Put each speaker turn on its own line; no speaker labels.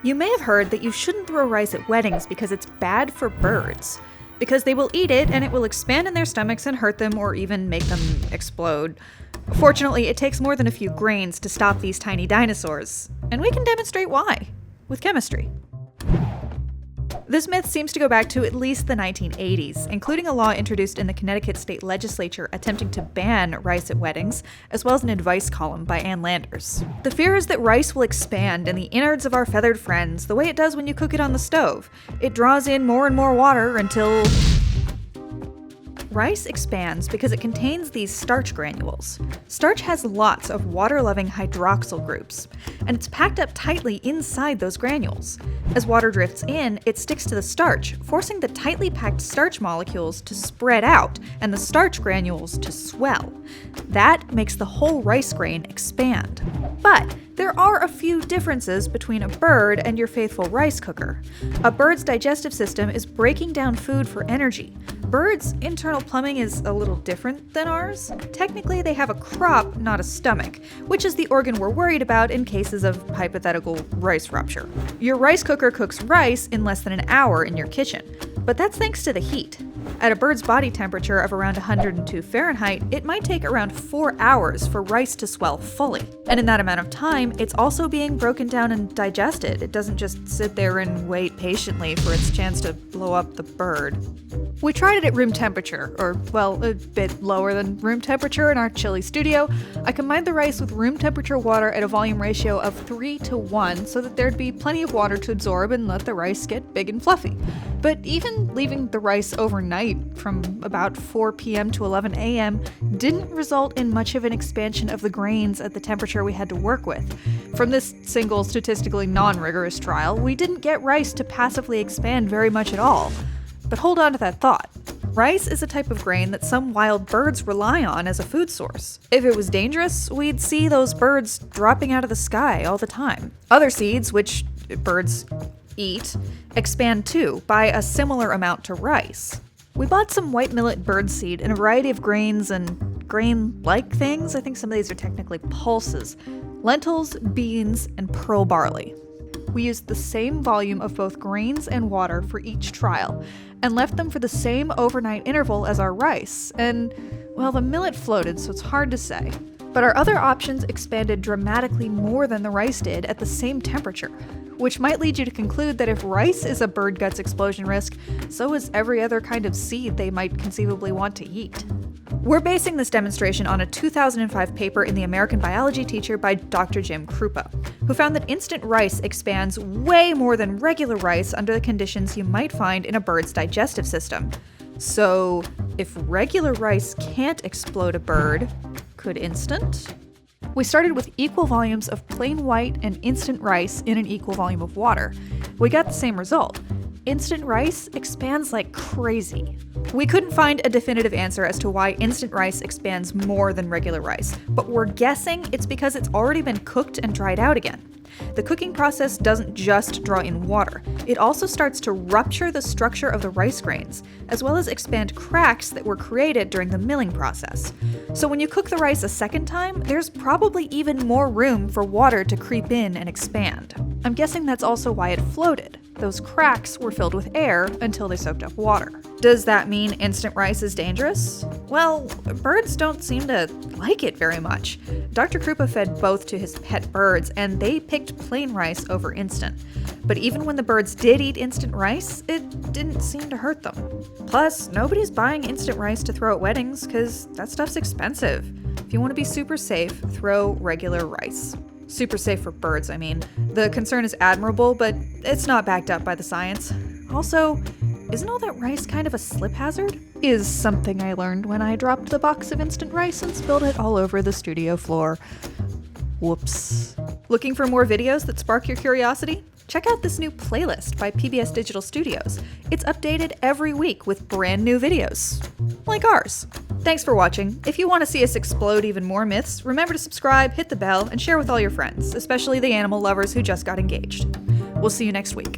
You may have heard that you shouldn't throw rice at weddings because it's bad for birds. Because they will eat it and it will expand in their stomachs and hurt them or even make them explode. Fortunately, it takes more than a few grains to stop these tiny dinosaurs. And we can demonstrate why, with chemistry. This myth seems to go back to at least the 1980s, including a law introduced in the Connecticut state legislature attempting to ban rice at weddings, as well as an advice column by Ann Landers. The fear is that rice will expand in the innards of our feathered friends the way it does when you cook it on the stove. It draws in more and more water until... Rice expands because it contains these starch granules. Starch has lots of water-loving hydroxyl groups, and it's packed up tightly inside those granules. As water drifts in, it sticks to the starch, forcing the tightly packed starch molecules to spread out and the starch granules to swell. That makes the whole rice grain expand. But there are a few differences between a bird and your faithful rice cooker. A bird's digestive system is breaking down food for energy. Birds' internal plumbing is a little different than ours. Technically, they have a crop, not a stomach, which is the organ we're worried about in cases of hypothetical rice rupture. Your rice cooker cooks rice in less than an hour in your kitchen, but that's thanks to the heat. At a bird's body temperature of around 102 Fahrenheit, it might take around 4 hours for rice to swell fully. And in that amount of time, it's also being broken down and digested. It doesn't just sit there and wait patiently for its chance to blow up the bird. We tried it at room temperature, or, well, a bit lower than room temperature in our chilly studio. I combined the rice with room temperature water at a volume ratio of 3:1 so that there'd be plenty of water to absorb and let the rice get big and fluffy. But even leaving the rice overnight from about 4 p.m. to 11 a.m. didn't result in much of an expansion of the grains at the temperature we had to work with. From this single statistically non-rigorous trial, we didn't get rice to passively expand very much at all. But hold on to that thought. Rice is a type of grain that some wild birds rely on as a food source. If it was dangerous, we'd see those birds dropping out of the sky all the time. Other seeds, which birds eat, expand too, by a similar amount to rice. We bought some white millet birdseed and a variety of grains and grain-like things. I think some of these are technically pulses. Lentils, beans, and pearl barley. We used the same volume of both grains and water for each trial, and left them for the same overnight interval as our rice, and, well, the millet floated, so it's hard to say. But our other options expanded dramatically more than the rice did at the same temperature, which might lead you to conclude that if rice is a bird guts explosion risk, so is every other kind of seed they might conceivably want to eat. We're basing this demonstration on a 2005 paper in the American Biology Teacher by Dr. Jim Krupa, who found that instant rice expands way more than regular rice under the conditions you might find in a bird's digestive system. So, if regular rice can't explode a bird, could instant? We started with equal volumes of plain white and instant rice in an equal volume of water. We got the same result. Instant rice expands like crazy. We couldn't find a definitive answer as to why instant rice expands more than regular rice, but we're guessing it's because it's already been cooked and dried out again. The cooking process doesn't just draw in water, it also starts to rupture the structure of the rice grains, as well as expand cracks that were created during the milling process. So when you cook the rice a second time, there's probably even more room for water to creep in and expand. I'm guessing that's also why it floated. Those cracks were filled with air until they soaked up water. Does that mean instant rice is dangerous? Well, birds don't seem to like it very much. Dr. Krupa fed both to his pet birds, and they picked plain rice over instant. But even when the birds did eat instant rice, it didn't seem to hurt them. Plus, nobody's buying instant rice to throw at weddings, because that stuff's expensive. If you want to be super safe, throw regular rice. Super safe for birds, I mean. The concern is admirable, but it's not backed up by the science. Also, isn't all that rice kind of a slip hazard? Is something I learned when I dropped the box of instant rice and spilled it all over the studio floor. Whoops. Looking for more videos that spark your curiosity? Check out this new playlist by PBS Digital Studios. It's updated every week with brand new videos. Like ours. Thanks for watching. If you want to see us explode even more myths, remember to subscribe, hit the bell, and share with all your friends, especially the animal lovers who just got engaged. We'll see you next week.